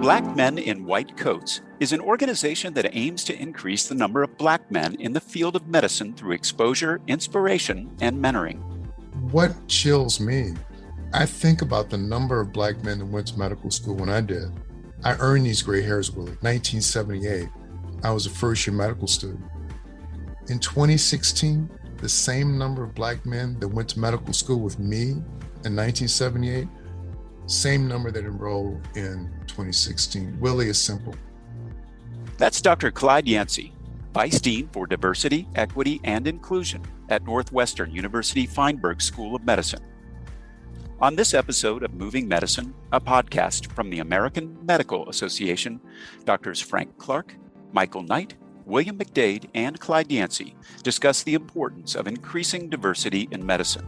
Black Men in White Coats is an organization that aims to increase the number of black men in the field of medicine through exposure, inspiration, and mentoring. What chills me, I think about the number of black men that went to medical school when I did. I earned these gray hairs, Willie. 1978, I was a first-year medical student. In 2016, the same number of black men that went to medical school with me in 1978, same number that enrolled in 2016. Willie is simple. That's Dr. Clyde Yancey, Vice Dean for Diversity, Equity, and Inclusion at Northwestern University Feinberg School of Medicine. On this episode of Moving Medicine, a podcast from the American Medical Association, Drs. Frank Clark, Michael Knight, William McDade, and Clyde Yancey discuss the importance of increasing diversity in medicine.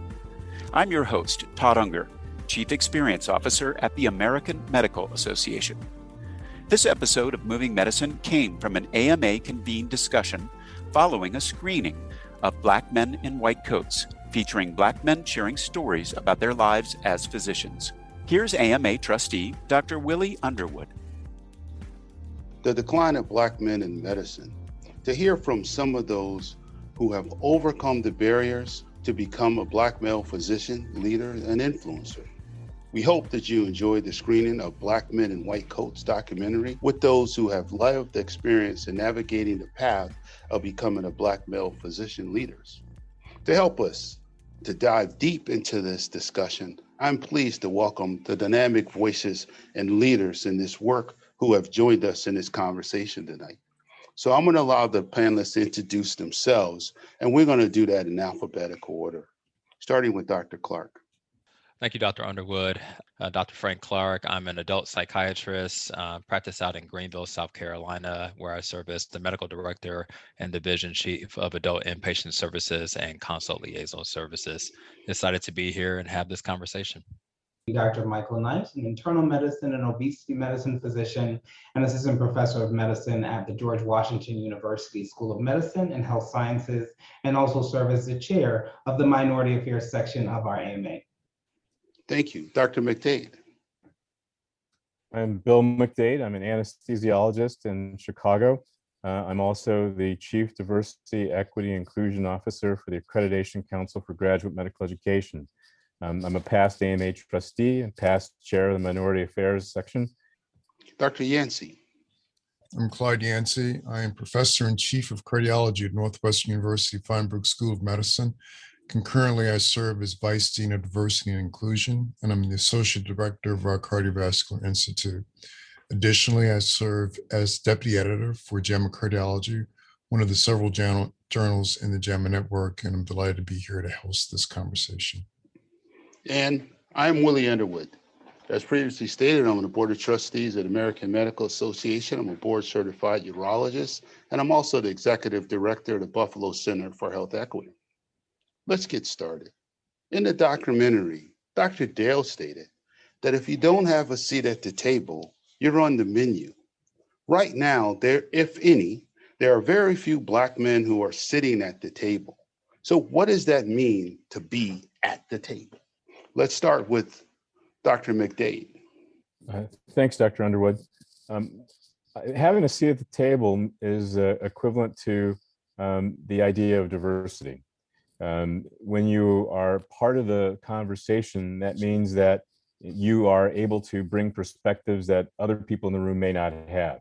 I'm your host, Todd Unger, Chief Experience Officer at the American Medical Association. This episode of Moving Medicine came from an AMA-convened discussion following a screening of Black Men in White Coats, featuring black men sharing stories about their lives as physicians. Here's AMA trustee, Dr. Willie Underwood. The decline of black men in medicine. To hear from some of those who have overcome the barriers to become a black male physician, leader, and influencer. We hope that you enjoyed the screening of Black Men in White Coats documentary with those who have lived experience in navigating the path of becoming a black male physician leaders. To help us to dive deep into this discussion, I'm pleased to welcome the dynamic voices and leaders in this work who have joined us in this conversation tonight. So I'm going to allow the panelists to introduce themselves, and we're going to do that in alphabetical order, starting with Dr. Clark. Thank you, Dr. Underwood. Dr. Frank Clark, I'm an adult psychiatrist, practice out in Greenville, South Carolina, where I serve as the medical director and division chief of adult inpatient services and consult liaison services. Excited to be here and have this conversation. Dr. Michael Knight, an internal medicine and obesity medicine physician and assistant professor of medicine at the George Washington University School of Medicine and Health Sciences, and also serve as the chair of the Minority Affairs section of our AMA. Thank you. Dr. McDade. I'm Bill McDade. I'm an anesthesiologist in Chicago. I'm also the Chief Diversity, Equity, Inclusion Officer for the Accreditation Council for Graduate Medical Education. I'm a past AMA trustee and past chair of the Minority Affairs section. Dr. Yancey. I'm Clyde Yancey. I am professor and chief of cardiology at Northwestern University Feinberg School of Medicine. Concurrently, I serve as Vice Dean of Diversity and Inclusion, and I'm the Associate Director of our Cardiovascular Institute. Additionally, I serve as Deputy Editor for JAMA Cardiology, one of the several journals in the JAMA network, and I'm delighted to be here to host this conversation. And I'm Willie Underwood. As previously stated, I'm on the Board of Trustees at American Medical Association. I'm a board-certified urologist, and I'm also the Executive Director of the Buffalo Center for Health Equity. Let's get started. In the documentary, Dr. Dale stated that if you don't have a seat at the table, you're on the menu. Right now, if any, there are very few black men who are sitting at the table. So what does that mean to be at the table? Let's start with Dr. McDade. Thanks, Dr. Underwood. Having a seat at the table is equivalent to the idea of diversity. When you are part of the conversation, that means that you are able to bring perspectives that other people in the room may not have.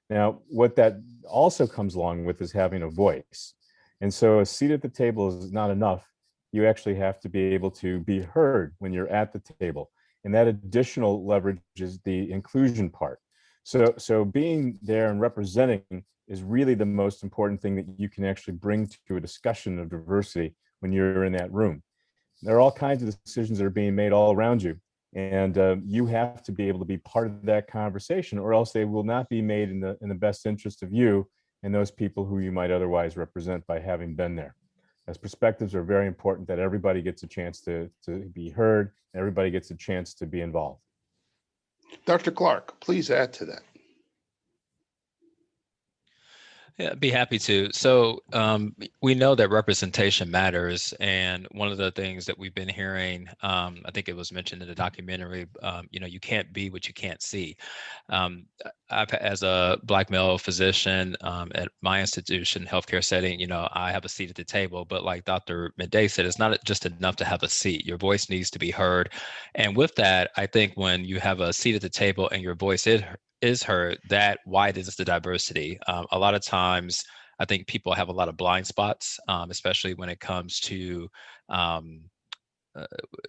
Now, what that also comes along with is having a voice. And so a seat at the table is not enough. You actually have to be able to be heard when you're at the table. And that additional leverage is the inclusion part. So being there and representing is really the most important thing that you can actually bring to a discussion of diversity when you're in that room. There are all kinds of decisions that are being made all around you, and you have to be able to be part of that conversation, or else they will not be made in the best interest of you and those people who you might otherwise represent by having been there. As perspectives are very important, that everybody gets a chance to be heard, and everybody gets a chance to be involved. Dr. Clark, please add to that. Yeah, be happy to. So we know that representation matters, and one of the things that we've been hearing, I think it was mentioned in the documentary, you can't be what you can't see. As a Black male physician at my institution, healthcare setting, I have a seat at the table, but like Dr. Midday said, it's not just enough to have a seat. Your voice needs to be heard. And with that, I think when you have a seat at the table and your voice is heard, that widens the diversity. A lot of times, I think people have a lot of blind spots, especially when it comes to um,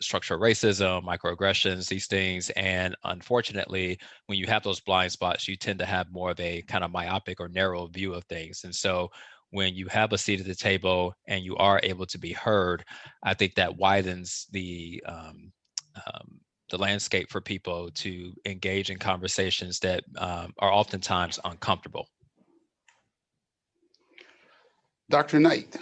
structural racism, microaggressions, these things. And unfortunately, when you have those blind spots, you tend to have more of a kind of myopic or narrow view of things. And so when you have a seat at the table and you are able to be heard, I think that widens the landscape for people to engage in conversations that are oftentimes uncomfortable. Dr. Knight.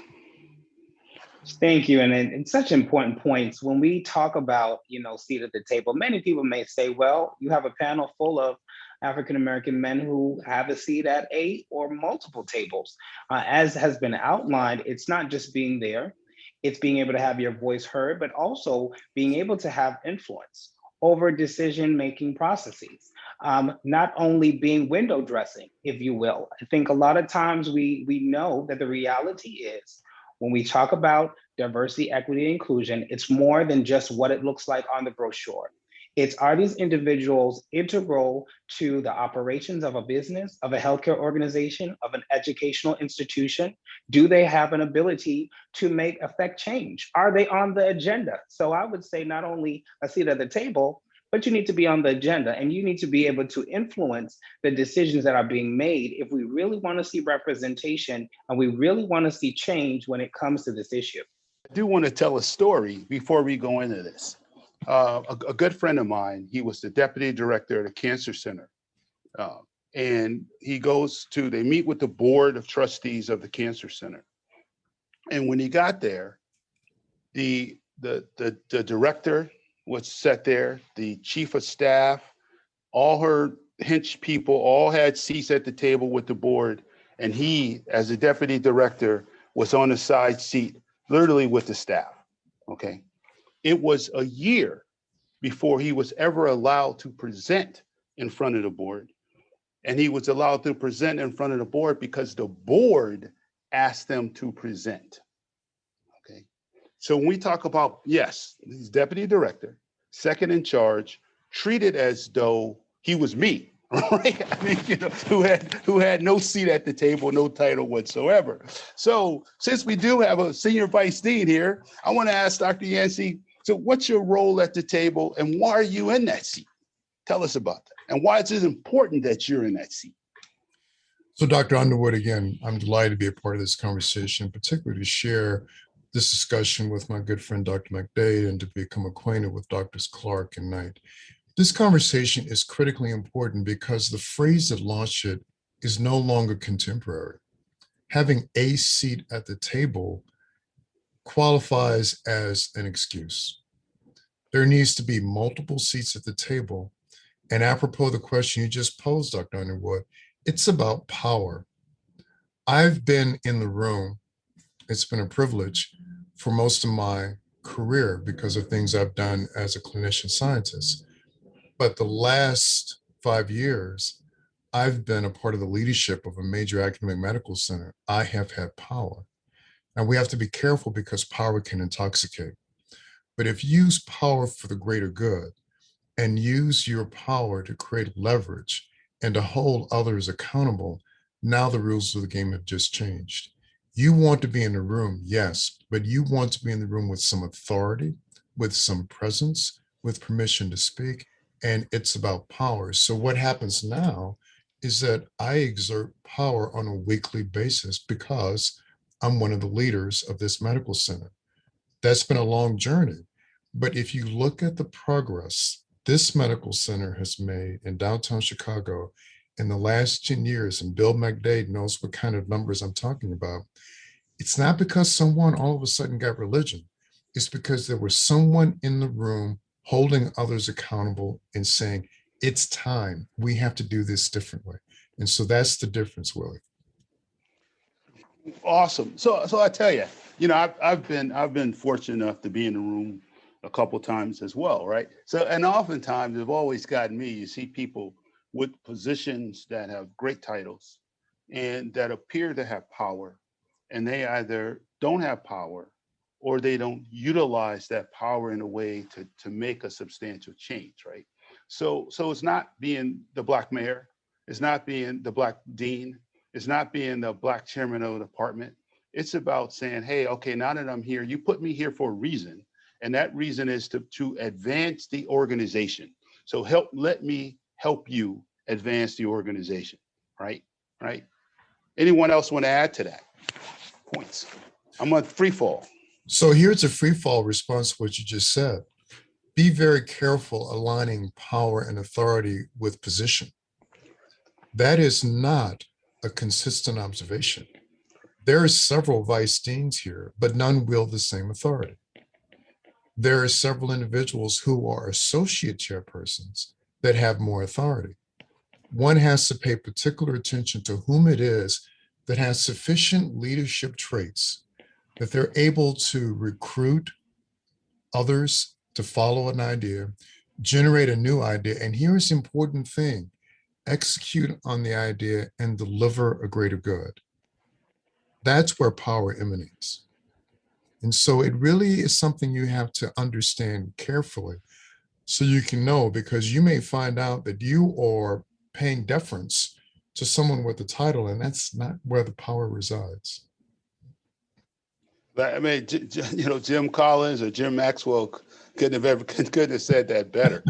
Thank you. And it's such important points. When we talk about, seat at the table, many people may say, well, you have a panel full of African-American men who have a seat at a or multiple tables. As has been outlined, it's not just being there, it's being able to have your voice heard, but also being able to have influence over decision-making processes. Not only being window dressing, if you will. I think a lot of times we know that the reality is when we talk about diversity, equity, and inclusion, it's more than just what it looks like on the brochure. Are these individuals integral to the operations of a business, of a healthcare organization, of an educational institution? Do they have an ability to affect change? Are they on the agenda? So I would say not only a seat at the table, but you need to be on the agenda and you need to be able to influence the decisions that are being made if we really want to see representation and we really want to see change when it comes to this issue. I do want to tell a story before we go into this. A good friend of mine, he was the deputy director at a cancer center. And they meet with the board of trustees of the cancer center. And when he got there, the director was set there, the chief of staff, all her hench people all had seats at the table with the board. And he, as the deputy director, was on the side seat, literally with the staff, okay? It was a year before he was ever allowed to present in front of the board. And he was allowed to present in front of the board because the board asked them to present, okay? So when we talk about, yes, he's deputy director, second in charge, treated as though he was me, right? I mean, who had no seat at the table, no title whatsoever. So since we do have a senior vice dean here, I want to ask Dr. Yancey, so what's your role at the table and why are you in that seat? Tell us about that. And why is it important that you're in that seat? So Dr. Underwood, again, I'm delighted to be a part of this conversation, particularly to share this discussion with my good friend, Dr. McDade, and to become acquainted with Drs. Clark and Knight. This conversation is critically important because the phrase that launched it is no longer contemporary. Having a seat at the table qualifies as an excuse. There needs to be multiple seats at the table. And apropos the question you just posed, Dr. Underwood, it's about power. I've been in the room, it's been a privilege for most of my career because of things I've done as a clinician scientist. But the last 5 years, I've been a part of the leadership of a major academic medical center. I have had power. And we have to be careful because power can intoxicate. But if you use power for the greater good and use your power to create leverage and to hold others accountable, now the rules of the game have just changed. You want to be in the room, yes, but you want to be in the room with some authority, with some presence, with permission to speak, and it's about power. So what happens now is that I exert power on a weekly basis because I'm one of the leaders of this medical center. That's been a long journey. But if you look at the progress this medical center has made in downtown Chicago in the last 10 years, and Bill McDade knows what kind of numbers I'm talking about, it's not because someone all of a sudden got religion. It's because there was someone in the room holding others accountable and saying, it's time, we have to do this differently. And so that's the difference, Willie. Awesome. So I tell you, I've been fortunate enough to be in the room a couple times as well, right? So, and oftentimes it's always gotten me. You see people with positions that have great titles and that appear to have power, and they either don't have power or they don't utilize that power in a way to make a substantial change, right? So it's not being the black mayor, it's not being the black dean, it's not being the black chairman of the department. It's about saying, hey, okay, now that I'm here, you put me here for a reason. And that reason is to advance the organization. So let me help you advance the organization, right? Right. Anyone else want to add to that? Points. I'm on free fall. So here's a free fall response to what you just said. Be very careful aligning power and authority with position. That is not a consistent observation. There are several vice deans here, but none wield the same authority. There are several individuals who are associate chairpersons that have more authority. One has to pay particular attention to whom it is that has sufficient leadership traits that they're able to recruit others to follow an idea, generate a new idea, and here's the important thing, execute on the idea and deliver a greater good. That's where power emanates. And so it really is something you have to understand carefully so you can know, because you may find out that you are paying deference to someone with a title, and that's not where the power resides. I mean, Jim Collins or Jim Maxwell couldn't have said that better.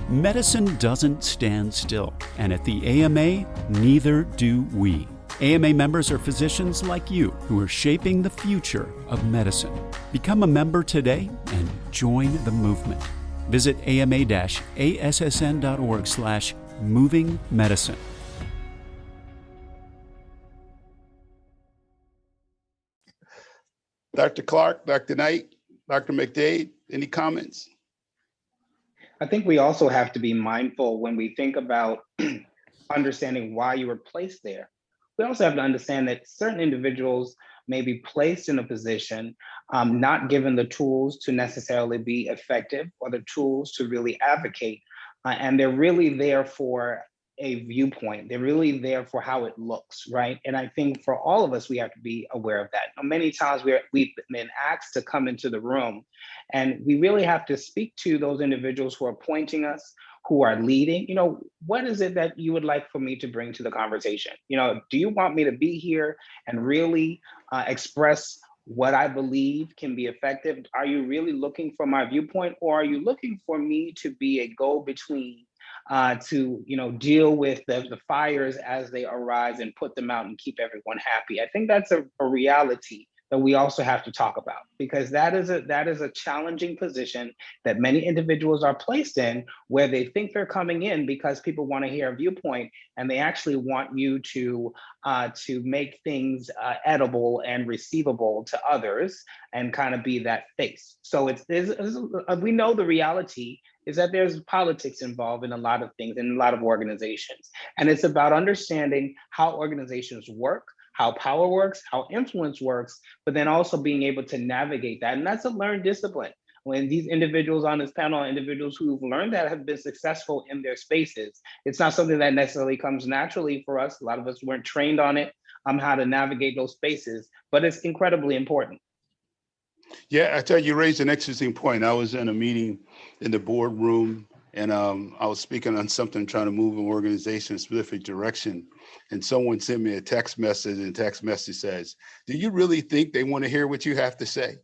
Medicine doesn't stand still, and at the AMA, neither do we. AMA members are physicians like you who are shaping the future of medicine. Become a member today and join the movement. Visit ama-assn.org/movingmedicine. Dr. Clark, Dr. Knight, Dr. McDade, any comments? I think we also have to be mindful when we think about understanding why you were placed there. We also have to understand that certain individuals may be placed in a position not given the tools to necessarily be effective or the tools to really advocate. And they're really there for a viewpoint. They're really there for how it looks, right? And I think for all of us, we have to be aware of that. Many times we've been asked to come into the room, and we really have to speak to those individuals who are appointing us, who are leading. What is it that you would like for me to bring to the conversation? Do you want me to be here and really express what I believe can be effective? Are you really looking for my viewpoint, or are you looking for me to be a go-between to deal with the fires as they arise and put them out and keep everyone happy? I think that's a reality that we also have to talk about, because that is a challenging position that many individuals are placed in, where they think they're coming in because people want to hear a viewpoint, and they actually want you to make things edible and receivable to others and kind of be that face. So we know the reality is that there's politics involved in a lot of things, in a lot of organizations. And it's about understanding how organizations work, how power works, how influence works, but then also being able to navigate that. And that's a learned discipline. When these individuals on this panel are individuals who've learned that, have been successful in their spaces, it's not something that necessarily comes naturally for us. A lot of us weren't trained on it, how to navigate those spaces, but it's incredibly important. Yeah, I tell you raised an interesting point. I was in a meeting in the boardroom, and I was speaking on something, trying to move an organization in a specific direction. And someone sent me a text message, and the text message says, "Do you really think they want to hear what you have to say?"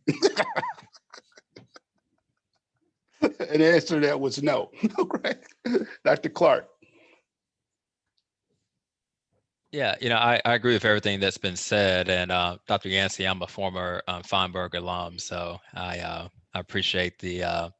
And the answer to that was no. Right? Dr. Clark. Yeah, I agree with everything that's been said. And Dr. Yancey, I'm a former Feinberg alum, so I appreciate the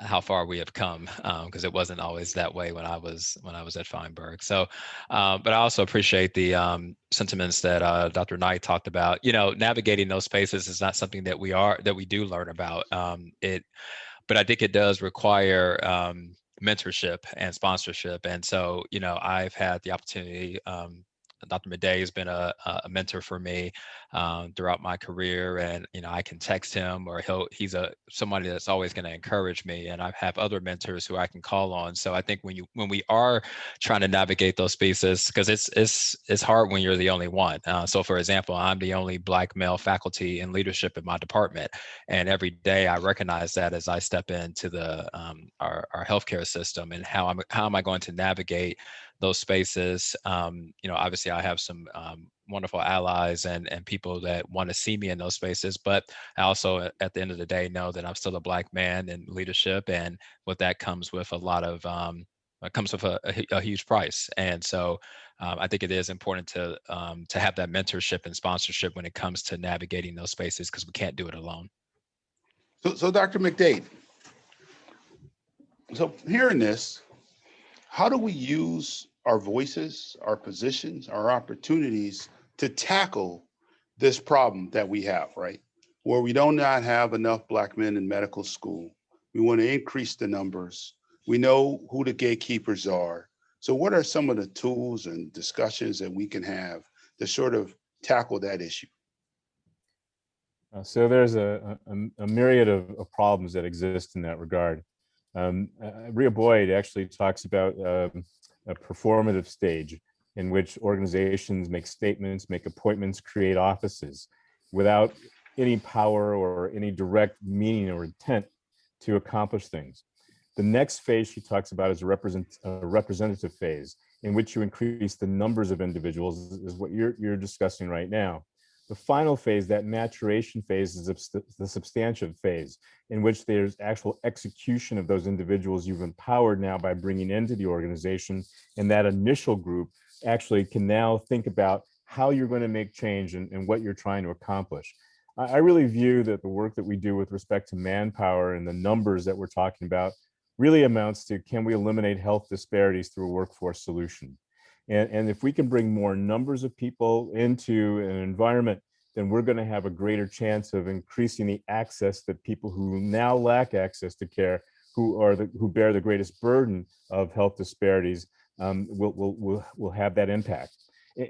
how far we have come, because it wasn't always that way when I was at Feinberg. So, but I also appreciate the sentiments that Dr. Knight talked about. Navigating those spaces is not something that we do learn about. But I think it does require mentorship and sponsorship. And so, I've had the opportunity. Dr. Madej has been a mentor for me throughout my career, and I can text him, or he's somebody that's always going to encourage me. And I have other mentors who I can call on. So I think when we are trying to navigate those spaces, because it's hard when you're the only one. So for example, I'm the only Black male faculty in leadership in my department, and every day I recognize that as I step into the our healthcare system, and how am I going to navigate those spaces. Obviously I have some wonderful allies and people that want to see me in those spaces, but I also at the end of the day know that I'm still a Black man in leadership, and with that comes with a lot of comes with a huge price. And so I think it is important to have that mentorship and sponsorship when it comes to navigating those spaces, because we can't do it alone. So Dr. McDade, so hearing this, how do we use our voices, our positions, our opportunities to tackle this problem that we have, right? Where we do not have enough Black men in medical school. We want to increase the numbers. We know who the gatekeepers are. So what are some of the tools and discussions that we can have to sort of tackle that issue? So there's a myriad of problems that exist in that regard. Rhea Boyd actually talks about a performative stage in which organizations make statements, make appointments, create offices without any power or any direct meaning or intent to accomplish things. The next phase she talks about is a representative phase, in which you increase the numbers of individuals, is what you're discussing right now. The final phase, that maturation phase, is the substantive phase, in which there's actual execution of those individuals you've empowered now by bringing into the organization. And that initial group actually can now think about how you're going to make change and what you're trying to accomplish. I really view that the work that we do with respect to manpower and the numbers that we're talking about really amounts to, can we eliminate health disparities through a workforce solution? And if we can bring more numbers of people into an environment, then we're going to have a greater chance of increasing the access that people who now lack access to care, who bear the greatest burden of health disparities, will have that impact.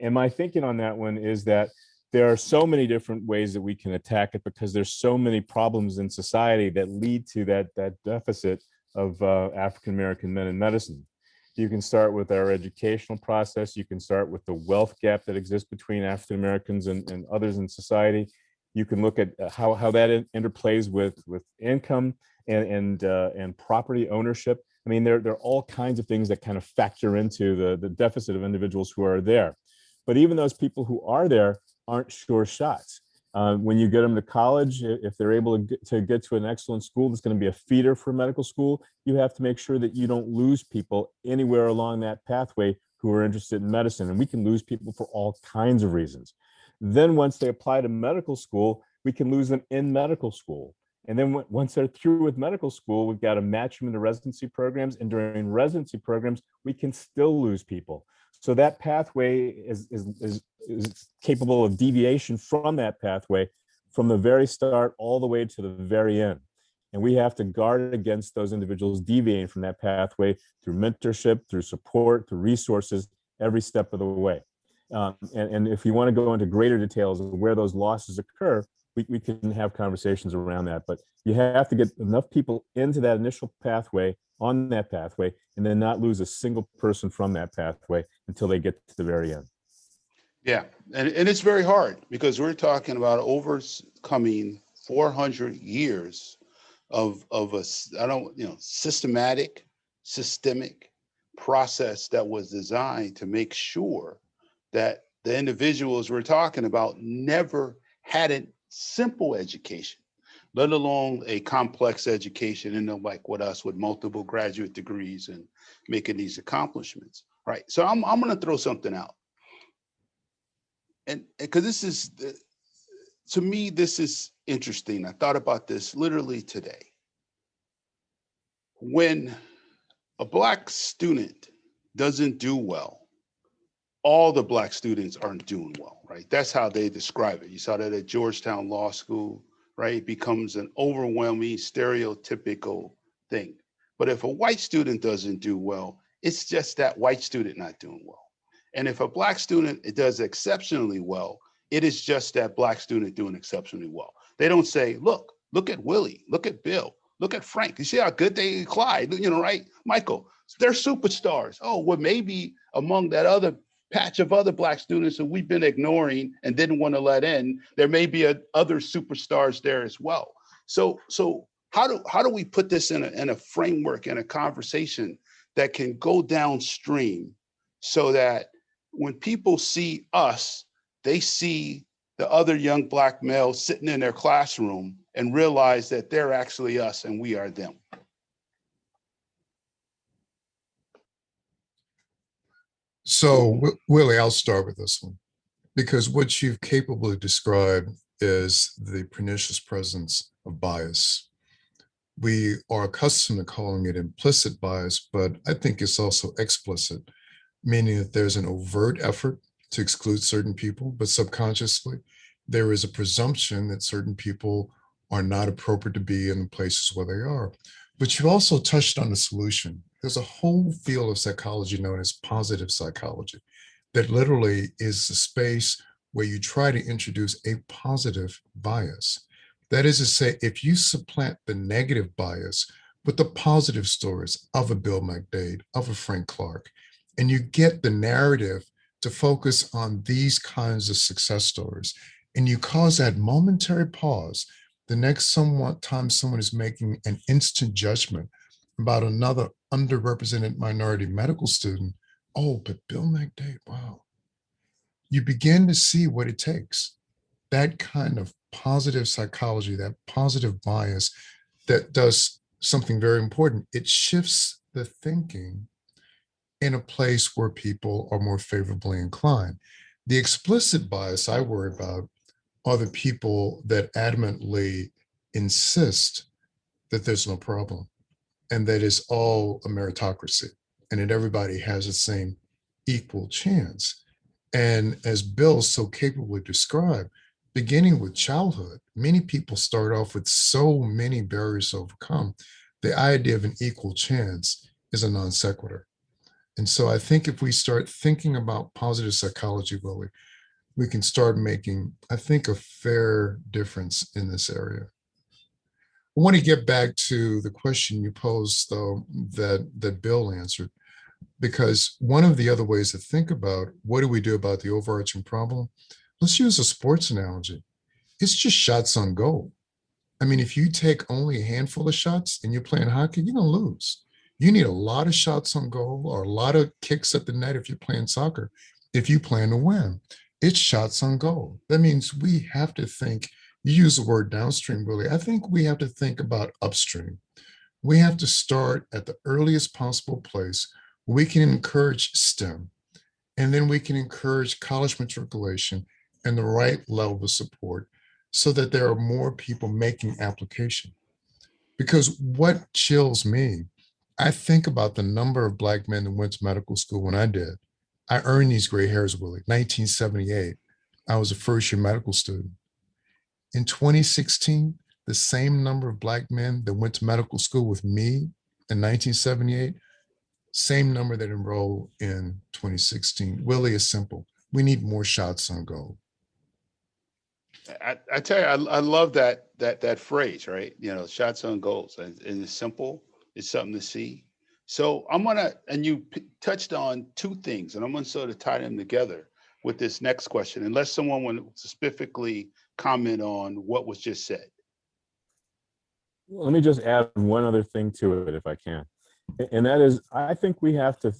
And my thinking on that one is that there are so many different ways that we can attack it, because there's so many problems in society that lead to that deficit of African-American men in medicine. You can start with our educational process. You can start with the wealth gap that exists between African Americans and others in society. You can look at how that interplays with income and property ownership. I mean, there are all kinds of things that kind of factor into the deficit of individuals who are there. But even those people who are there aren't sure shots. When you get them to college, if they're able to get to an excellent school that's going to be a feeder for medical school, you have to make sure that you don't lose people anywhere along that pathway who are interested in medicine. And we can lose people for all kinds of reasons. Then once they apply to medical school, we can lose them in medical school. And then once they're through with medical school, we've got to match them into residency programs. And during residency programs, we can still lose people. So that pathway is capable of deviation from that pathway from the very start all the way to the very end. And we have to guard against those individuals deviating from that pathway through mentorship, through support, through resources, every step of the way. And if you want to go into greater details of where those losses occur, we can have conversations around that. But you have to get enough people into that initial pathway, on that pathway, and then not lose a single person from that pathway until they get to the very end. Yeah, and it's very hard, because we're talking about overcoming 400 years of a systemic process that was designed to make sure that the individuals we're talking about never had a simple education, let alone a complex education, and like with us with multiple graduate degrees and making these accomplishments, right? So I'm going to throw something out. And because this is, to me, this is interesting. I thought about this literally today. When a Black student doesn't do well, all the Black students aren't doing well, right? That's how they describe it. You saw that at Georgetown Law School, right? It becomes an overwhelming stereotypical thing. But if a white student doesn't do well, it's just that white student not doing well. And if a black student does exceptionally well, it is just that black student doing exceptionally well. They don't say, look at Willie, look at Bill, look at Frank. You see how good they Clyde, right? Michael, they're superstars. Oh, well, maybe among that other patch of other black students that we've been ignoring and didn't want to let in, there may be other superstars there as well. So how do we put this in a framework and a conversation that can go downstream so that when people see us, they see the other young black males sitting in their classroom and realize that they're actually us and we are them? So, Willie, I'll start with this one, because what you've capably described is the pernicious presence of bias. We are accustomed to calling it implicit bias, but I think it's also explicit, meaning that there's an overt effort to exclude certain people, but subconsciously, there is a presumption that certain people are not appropriate to be in the places where they are. But you also touched on the solution. There's a whole field of psychology known as positive psychology that literally is a space where you try to introduce a positive bias. That is to say, if you supplant the negative bias with the positive stories of a Bill McDade, of a Frank Clark, and you get the narrative to focus on these kinds of success stories, and you cause that momentary pause the next time someone is making an instant judgment about another underrepresented minority medical student, oh, but Bill McDade, wow. You begin to see what it takes. That kind of positive psychology, that positive bias that does something very important. It shifts the thinking in a place where people are more favorably inclined. The explicit bias I worry about are the people that adamantly insist that there's no problem and that it's all a meritocracy and that everybody has the same equal chance. And as Bill so capably described, beginning with childhood, many people start off with so many barriers to overcome. The idea of an equal chance is a non sequitur. And so I think if we start thinking about positive psychology, Willie, we can start making, I think, a fair difference in this area. I want to get back to the question you posed, though, that Bill answered, because one of the other ways to think about what do we do about the overarching problem, let's use a sports analogy. It's just shots on goal. I mean, if you take only a handful of shots and you're playing hockey, you're going to lose. You need a lot of shots on goal or a lot of kicks at the net if you're playing soccer, if you plan to win. It's shots on goal. That means we have to think, you use the word downstream, Willie. I think we have to think about upstream. We have to start at the earliest possible place where we can encourage STEM, and then we can encourage college matriculation and the right level of support so that there are more people making application. Because what chills me, I think about the number of Black men that went to medical school when I did. I earned these gray hairs, Willie. 1978, I was a first-year medical student. In 2016, the same number of Black men that went to medical school with me in 1978, same number that enrolled in 2016. Willie, is simple. We need more shots on goal. I tell you, I love that phrase, right? Shots on goals, and it's simple. It's something to see. So and you touched on two things, and I'm gonna sort of tie them together with this next question, unless someone want to specifically comment on what was just said. Let me just add one other thing to it, if I can. And that is, I think we have to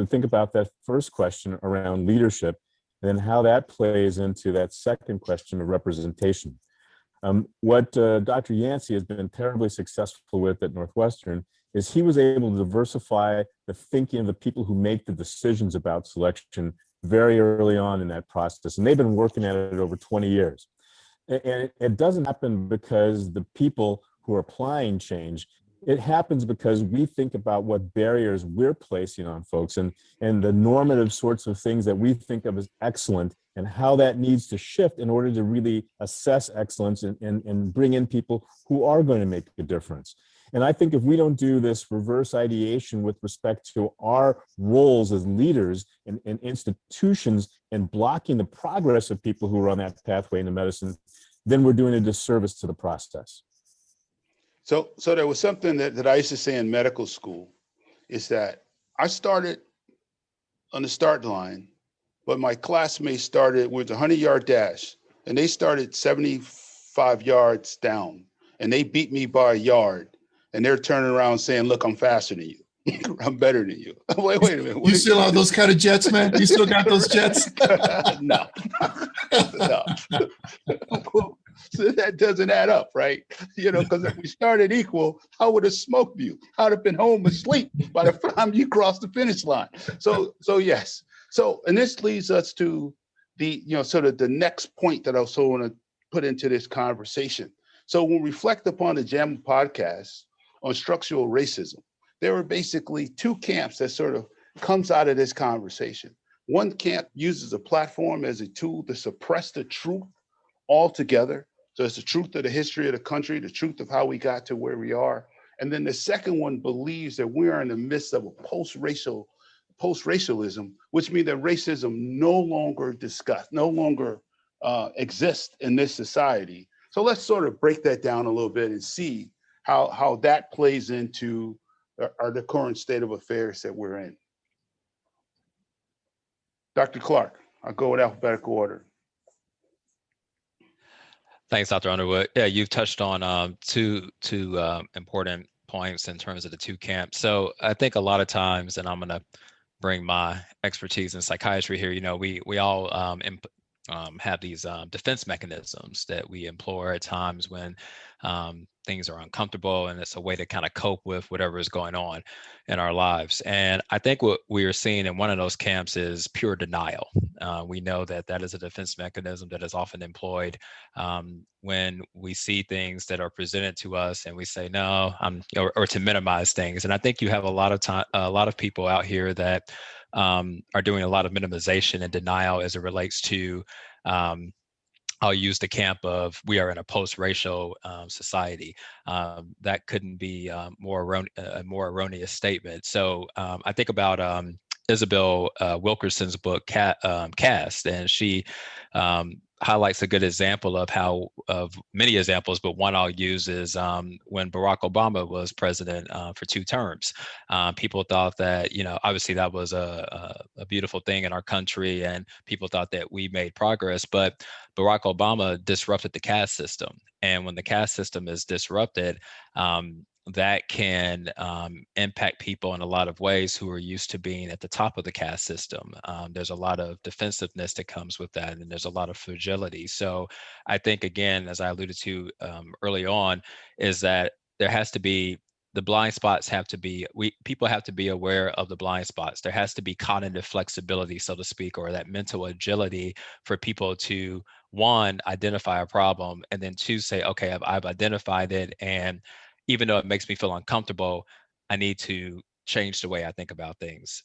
think about that first question around leadership and then how that plays into that second question of representation. What Dr. Yancey has been terribly successful with at Northwestern is he was able to diversify the thinking of the people who make the decisions about selection very early on in that process. And they've been working at it over 20 years. And it doesn't happen because the people who are applying change. It happens because we think about what barriers we're placing on folks and the normative sorts of things that we think of as excellent and how that needs to shift in order to really assess excellence and bring in people who are going to make a difference. And I think if we don't do this reverse ideation with respect to our roles as leaders in institutions and blocking the progress of people who are on that pathway into medicine, then we're doing a disservice to the process. So there was something that I used to say in medical school, is that I started on the start line, but my classmates started with a 100-yard dash, and they started 75 yards down, and they beat me by a yard, and they're turning around saying, "Look, I'm faster than you. I'm better than you." Wait a minute. You still have those kind of jets, man? You still got those jets? No. No. So that doesn't add up, right? Because if we started equal, I would have smoked you. I'd have been home asleep by the time you crossed the finish line. So yes. So, and this leads us to the, sort of the next point that I also want to put into this conversation. So when we reflect upon the JAMA podcast on structural racism, there were basically two camps that sort of comes out of this conversation. One camp uses a platform as a tool to suppress the truth altogether. So it's the truth of the history of the country, the truth of how we got to where we are. And then the second one believes that we are in the midst of a post-racialism, which means that racism no longer exists in this society. So let's sort of break that down a little bit and see how that plays into the current state of affairs that we're in. Dr. Clark, I'll go in alphabetical order. Thanks, Dr. Underwood. Yeah, you've touched on two important points in terms of the two camps. So I think a lot of times, and I'm going to bring my expertise in psychiatry here, we all have these defense mechanisms that we employ at times when things are uncomfortable, and it's a way to kind of cope with whatever is going on in our lives. And I think what we are seeing in one of those camps is pure denial. We know that is a defense mechanism that is often employed when we see things that are presented to us and we say no, or to minimize things. And I think you have a lot of people out here that are doing a lot of minimization and denial as it relates to I'll use the camp of we are in a post-racial society. That couldn't be a more erroneous statement. So I think about Isabel Wilkerson's book, Caste, and she highlights a good example of many examples, but one I'll use is when Barack Obama was president for 2 terms. People thought that, obviously that was a beautiful thing in our country, and people thought that we made progress, but Barack Obama disrupted the caste system. And when the caste system is disrupted, that can impact people in a lot of ways who are used to being at the top of the caste system. There's a lot of defensiveness that comes with that, and there's a lot of fragility. So I think, again, as I alluded to early on, is that there has to be, the blind spots have to be, people have to be aware of the blind spots. There has to be cognitive flexibility, so to speak, or that mental agility for people to, one, identify a problem, and then two, say, okay, I've identified it, and even though it makes me feel uncomfortable, I need to change the way I think about things.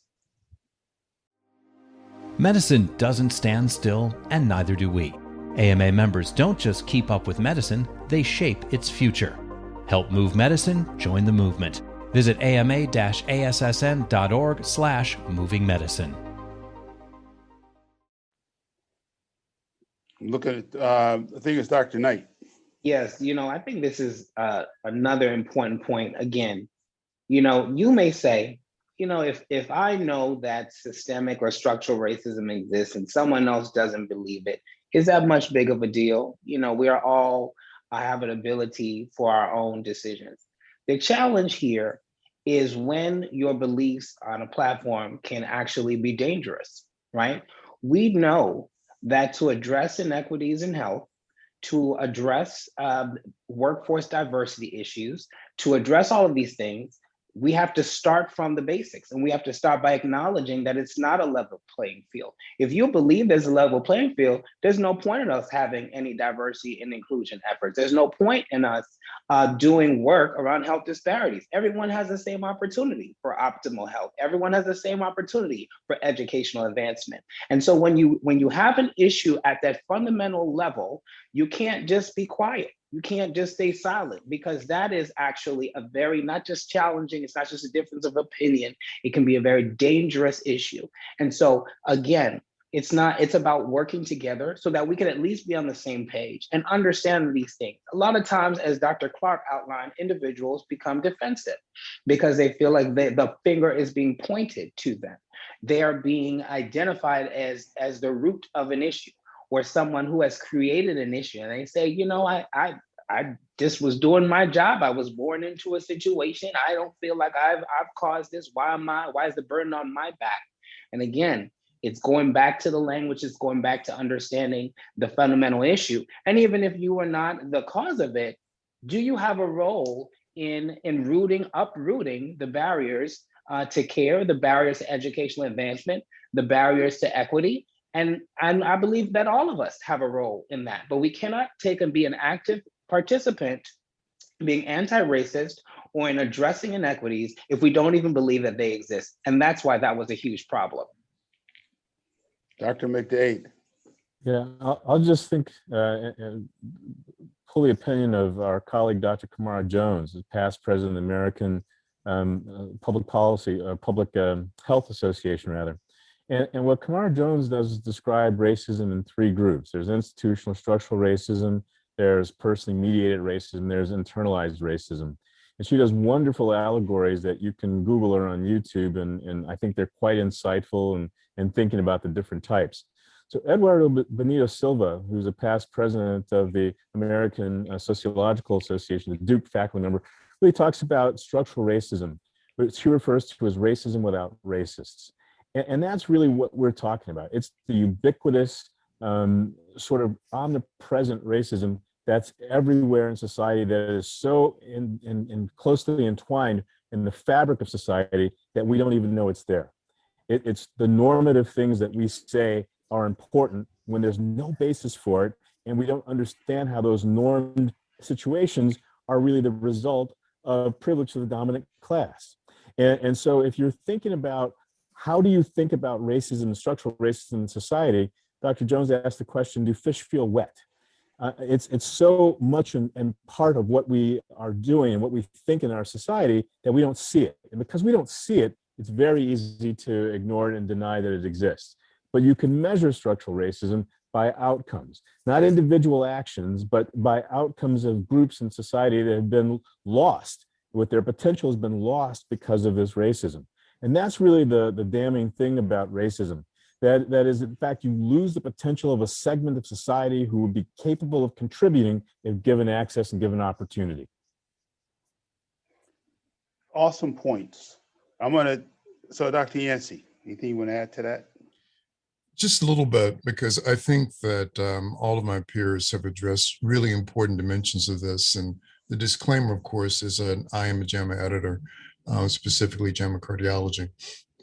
Medicine doesn't stand still, and neither do we. AMA members don't just keep up with medicine, they shape its future. Help move medicine, join the movement. Visit ama-assn.org/movingmedicine. Look at it. I think it's Dr. Knight. Yes, I think this is another important point. Again, you may say, if I know that systemic or structural racism exists and someone else doesn't believe it, is that much big of a deal? We are all have an ability for our own decisions. The challenge here is when your beliefs on a platform can actually be dangerous, right? We know that to address inequities in health, to address workforce diversity issues, to address all of these things, we have to start from the basics, and we have to start by acknowledging that it's not a level playing field. If you believe there's a level playing field, there's no point in us having any diversity and inclusion efforts. There's no point in us doing work around health disparities. Everyone has the same opportunity for optimal health. Everyone has the same opportunity for educational advancement. And so when you have an issue at that fundamental level, you can't just be quiet. You can't just stay silent, because that is actually a very, not just challenging, it's not just a difference of opinion, it can be a very dangerous issue. And so again, it's about working together so that we can at least be on the same page and understand these things. A lot of times, as Dr. Clark outlined, individuals become defensive because they feel like the finger is being pointed to them. They are being identified as the root of an issue, or someone who has created an issue. And they say, you know, I just was doing my job. I was born into a situation. I don't feel like I've caused this. Why is the burden on my back? And again, it's going back to the language, it's going back to understanding the fundamental issue. And even if you are not the cause of it, do you have a role in uprooting the barriers to care, the barriers to educational advancement, the barriers to equity? And I believe that all of us have a role in that, but we cannot take and be an active participant being anti-racist or in addressing inequities if we don't even believe that they exist. And that's why that was a huge problem. Dr. McDade. Yeah, I'll just think, and pull the opinion of our colleague, Dr. Kamara Jones, the past president of the American Public Health Association, rather. And what Kamara Jones does is describe racism in three groups. There's institutional structural racism, there's personally mediated racism, there's internalized racism. And she does wonderful allegories that you can Google her on YouTube, and I think they're quite insightful and thinking about the different types. So Eduardo Benito Silva, who's a past president of the American Sociological Association, the Duke faculty member, really talks about structural racism, which he refers to as racism without racists. And that's really what we're talking about. It's the ubiquitous, sort of omnipresent racism that's everywhere in society, that is so closely entwined in the fabric of society that we don't even know it's there. It's the normative things that we say are important when there's no basis for it, and we don't understand how those normed situations are really the result of privilege to the dominant class. And so if you're thinking about how do you think about racism, structural racism in society, Dr. Jones asked the question, do fish feel wet? It's so much and part of what we are doing and what we think in our society that we don't see it. And because we don't see it, it's very easy to ignore it and deny that it exists. But you can measure structural racism by outcomes, not individual actions, but by outcomes of groups in society that have been lost, what their potential has been lost because of this racism. And that's really the damning thing about racism. That is, in fact, you lose the potential of a segment of society who would be capable of contributing if given access and given opportunity. Awesome points. So Dr. Yancey, anything you want to add to that? Just a little bit, because I think that all of my peers have addressed really important dimensions of this. And the disclaimer, of course, is that I am a JAMA editor, specifically JAMA Cardiology.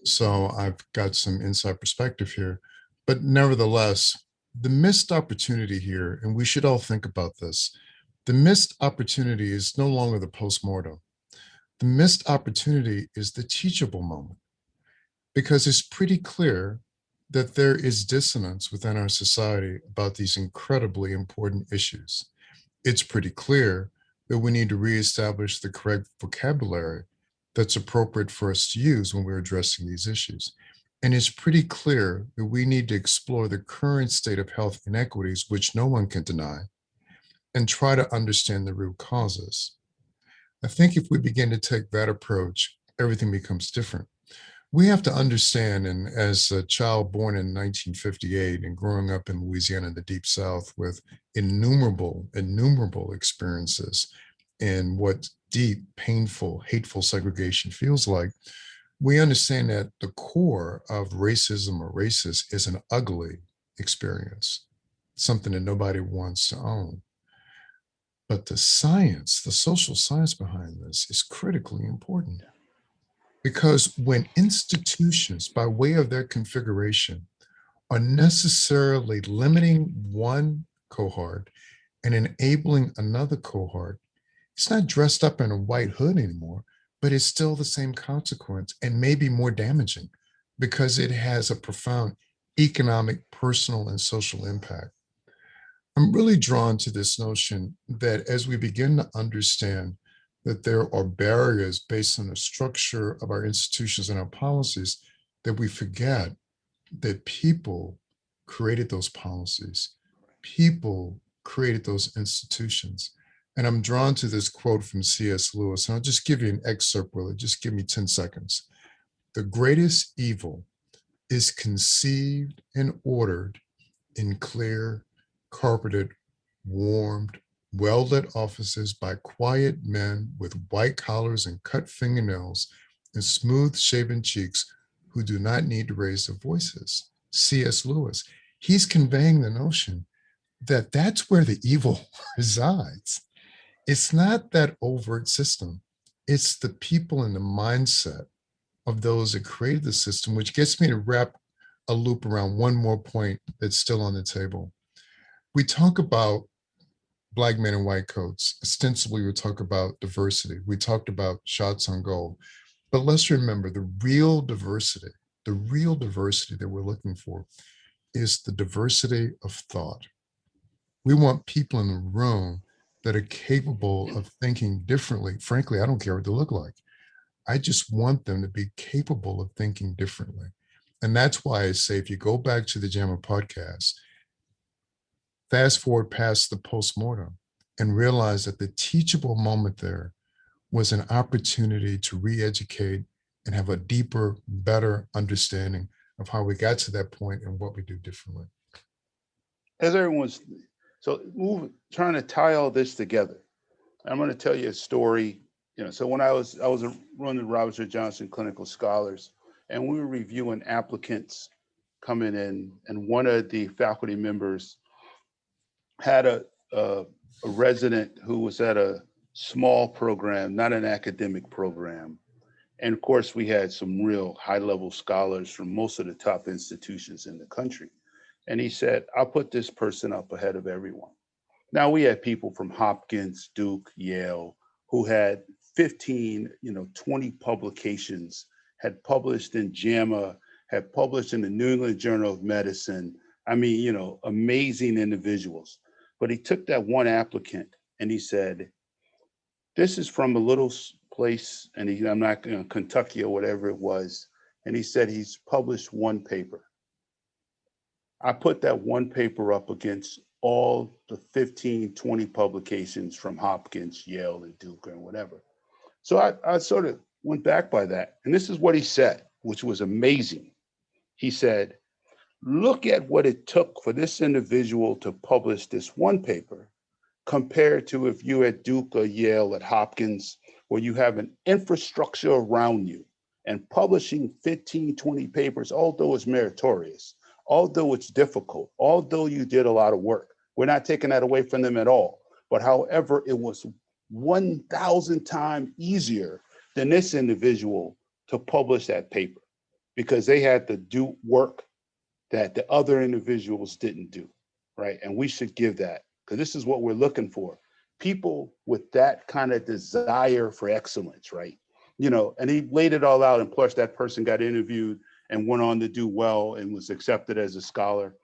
So I've got some inside perspective here. But nevertheless, the missed opportunity here, and we should all think about this, the missed opportunity is no longer the postmortem. The missed opportunity is the teachable moment, because it's pretty clear that there is dissonance within our society about these incredibly important issues. It's pretty clear that we need to reestablish the correct vocabulary that's appropriate for us to use when we're addressing these issues. And it's pretty clear that we need to explore the current state of health inequities, which no one can deny, and try to understand the root causes. I think if we begin to take that approach, everything becomes different. We have to understand, and as a child born in 1958 and growing up in Louisiana in the Deep South with innumerable experiences in what deep, painful, hateful segregation feels like, we understand that the core of racism or racist is an ugly experience, something that nobody wants to own. But the science, the social science behind this is critically important. Because when institutions, by way of their configuration, are necessarily limiting one cohort and enabling another cohort, it's not dressed up in a white hood anymore, but it's still the same consequence and maybe more damaging because it has a profound economic, personal, and social impact. I'm really drawn to this notion that as we begin to understand that there are barriers based on the structure of our institutions and our policies, that we forget that people created those policies. People created those institutions. And I'm drawn to this quote from C.S. Lewis, and I'll just give you an excerpt, Willie. Just give me 10 seconds. The greatest evil is conceived and ordered in clear, carpeted, warmed, well-lit offices by quiet men with white collars and cut fingernails and smooth-shaven cheeks who do not need to raise their voices. C.S. Lewis, he's conveying the notion that that's where the evil resides. It's not that overt system. It's the people and the mindset of those that created the system, which gets me to wrap a loop around one more point that's still on the table. We talk about Black men in white coats. Ostensibly, we talk about diversity. We talked about shots on goal. But let's remember the real diversity that we're looking for is the diversity of thought. We want people in the room that are capable of thinking differently. Frankly, I don't care what they look like. I just want them to be capable of thinking differently. And that's why I say, if you go back to the JAMA podcast, fast forward past the postmortem and realize that the teachable moment there was an opportunity to re-educate and have a deeper, better understanding of how we got to that point and what we do differently. As everyone's trying to tie all this together, I'm going to tell you a story. So when I was running Robert Wood Johnson Clinical Scholars, and we were reviewing applicants coming in, and one of the faculty members had a resident who was at a small program, not an academic program. And of course, we had some real high-level scholars from most of the top institutions in the country. And he said, I'll put this person up ahead of everyone. Now, we had people from Hopkins, Duke, Yale, who had 15, 20 publications, had published in JAMA, had published in the New England Journal of Medicine. I mean, amazing individuals. But he took that one applicant and he said, this is from a little place, and I'm not going to Kentucky or whatever it was. And he said he's published one paper. I put that one paper up against all the 15, 20 publications from Hopkins, Yale, and Duke, and whatever. So I sort of went back by that. And this is what he said, which was amazing. He said, look at what it took for this individual to publish this one paper compared to if you at Duke or Yale at Hopkins, where you have an infrastructure around you, and publishing 15, 20 papers, although it's meritorious, although it's difficult, although you did a lot of work. We're not taking that away from them at all. But however, it was 1,000 times easier than this individual to publish that paper, because they had to do work that the other individuals didn't do, right? And we should give that, because this is what we're looking for. People with that kind of desire for excellence, right? And he laid it all out, and plus that person got interviewed and went on to do well and was accepted as a scholar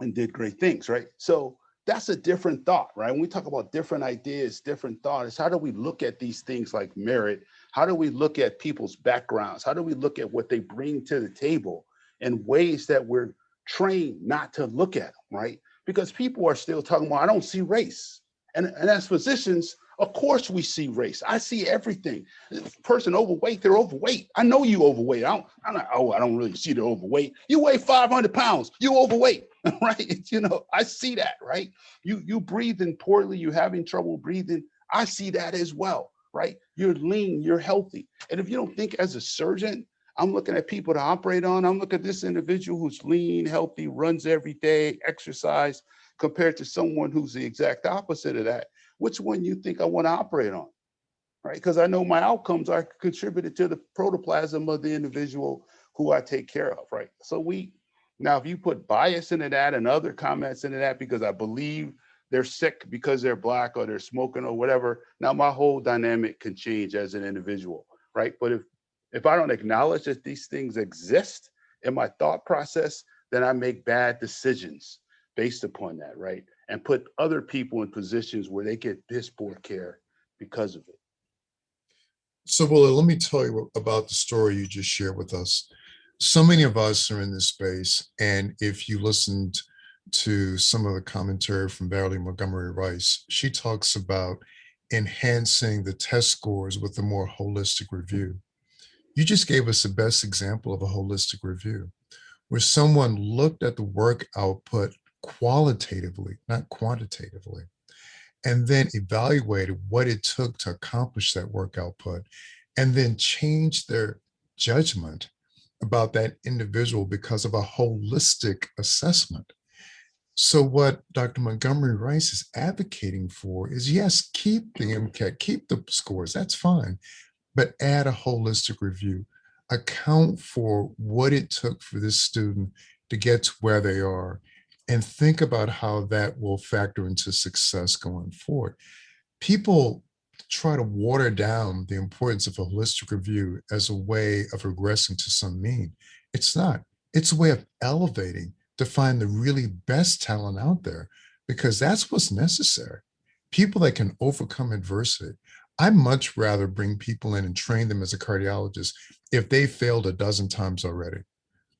and did great things, right? So that's a different thought, right? When we talk about different ideas, different thoughts, how do we look at these things like merit? How do we look at people's backgrounds? How do we look at what they bring to the table in ways that we're trained not to look at them, right? Because people are still talking about, I don't see race. And as physicians, of course we see race. I see everything. Person overweight, they're overweight. I know you overweight. I don't really see they're overweight. You weigh 500 pounds, you overweight, right? I see that, right? You breathing poorly, you having trouble breathing. I see that as well, right? You're lean, you're healthy. And if you don't think as a surgeon, I'm looking at people to operate on, I'm looking at this individual who's lean, healthy, runs every day, exercise, compared to someone who's the exact opposite of that. Which one you think I want to operate on, right? Because I know my outcomes are contributed to the protoplasm of the individual who I take care of, right? So now if you put bias into that and other comments into that, because I believe they're sick because they're Black or they're smoking or whatever, now my whole dynamic can change as an individual, right? But if I don't acknowledge that these things exist in my thought process, then I make bad decisions. based upon that, right? And put other people in positions where they get piss poor care because of it. So, Willa, let me tell you about the story you just shared with us. So many of us are in this space, and if you listened to some of the commentary from Valerie Montgomery Rice, she talks about enhancing the test scores with a more holistic review. You just gave us the best example of a holistic review, where someone looked at the work output qualitatively, not quantitatively, and then evaluated what it took to accomplish that work output, and then changed their judgment about that individual because of a holistic assessment. So what Dr. Montgomery Rice is advocating for is, yes, keep the MCAT, keep the scores, that's fine, but add a holistic review. Account for what it took for this student to get to where they are, and think about how that will factor into success going forward. People try to water down the importance of a holistic review as a way of regressing to some mean. It's not. It's a way of elevating to find the really best talent out there, because that's what's necessary. People that can overcome adversity. I'd much rather bring people in and train them as a cardiologist if they failed a dozen times already,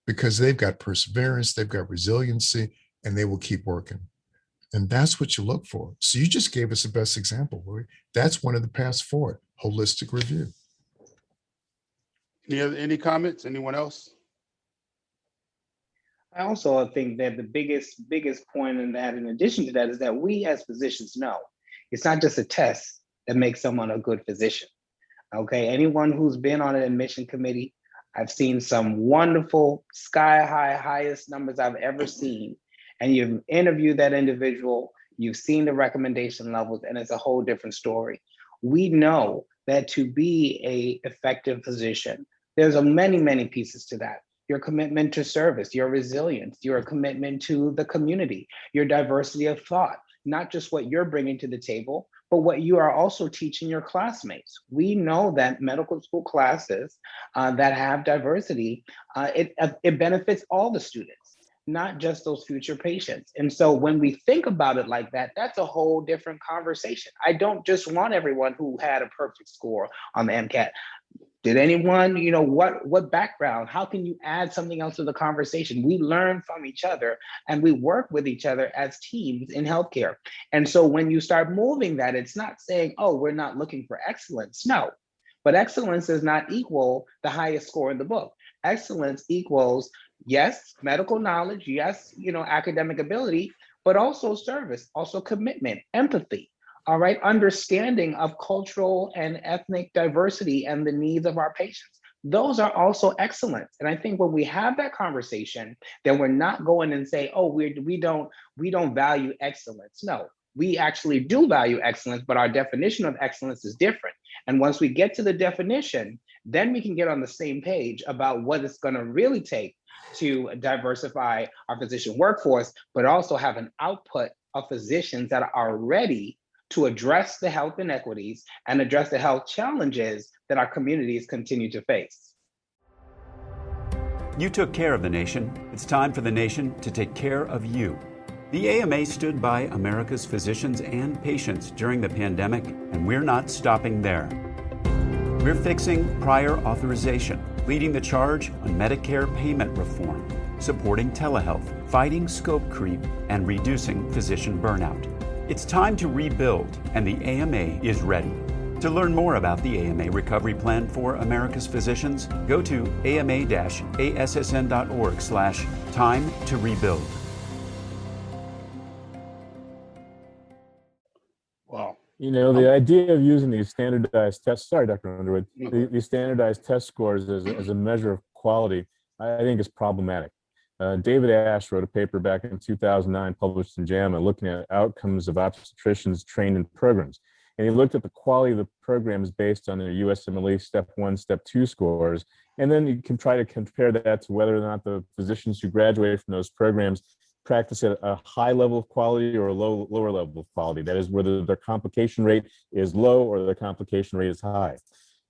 because they've got perseverance, they've got resiliency, and they will keep working. And that's what you look for. So you just gave us the best example, Louis. That's one of the paths forward, holistic review. Any comments? Anyone else? I also think that the biggest point in that, in addition to that, is that we as physicians know it's not just a test that makes someone a good physician. Okay, anyone who's been on an admission committee, I've seen some wonderful sky high, highest numbers I've ever seen. And you've interviewed that individual, you've seen the recommendation levels, and it's a whole different story. We know that to be an effective physician, there's many pieces to that. Your commitment to service, your resilience, your commitment to the community, your diversity of thought, not just what you're bringing to the table, but what you are also teaching your classmates. We know that medical school classes that have diversity, it benefits all the students, not just those future patients. And so when we think about it like that, that's a whole different conversation. I don't just want everyone who had a perfect score on the MCAT. Did anyone, what background? How can you add something else to the conversation? We learn from each other and we work with each other as teams in healthcare. And so when you start moving that, it's not saying, oh, we're not looking for excellence. No, but excellence does not equal the highest score in the book. Excellence equals, yes, medical knowledge, yes, academic ability, but also service, also commitment, empathy. All right, understanding of cultural and ethnic diversity and the needs of our patients. Those are also excellent. And I think when we have that conversation, then we're not going and say, oh, we don't value excellence. No, we actually do value excellence, but our definition of excellence is different. And once we get to the definition, then we can get on the same page about what it's going to really take to diversify our physician workforce, but also have an output of physicians that are ready to address the health inequities and address the health challenges that our communities continue to face. You took care of the nation. It's time for the nation to take care of you. The AMA stood by America's physicians and patients during the pandemic, and we're not stopping there. We're fixing prior authorization, leading the charge on Medicare payment reform, supporting telehealth, fighting scope creep, and reducing physician burnout. It's time to rebuild, and the AMA is ready. To learn more about the AMA Recovery Plan for America's Physicians, go to ama-assn.org/time to rebuild. Wow. The idea of using these standardized tests, sorry, Dr. Underwood, these standardized test scores as a measure of quality, I think is problematic. David Ash wrote a paper back in 2009, published in JAMA, looking at outcomes of obstetricians trained in programs. And he looked at the quality of the programs based on their USMLE Step 1, Step 2 scores. And then you can try to compare that to whether or not the physicians who graduated from those programs practice at a high level of quality or a lower level of quality. That is, whether their complication rate is low or their complication rate is high.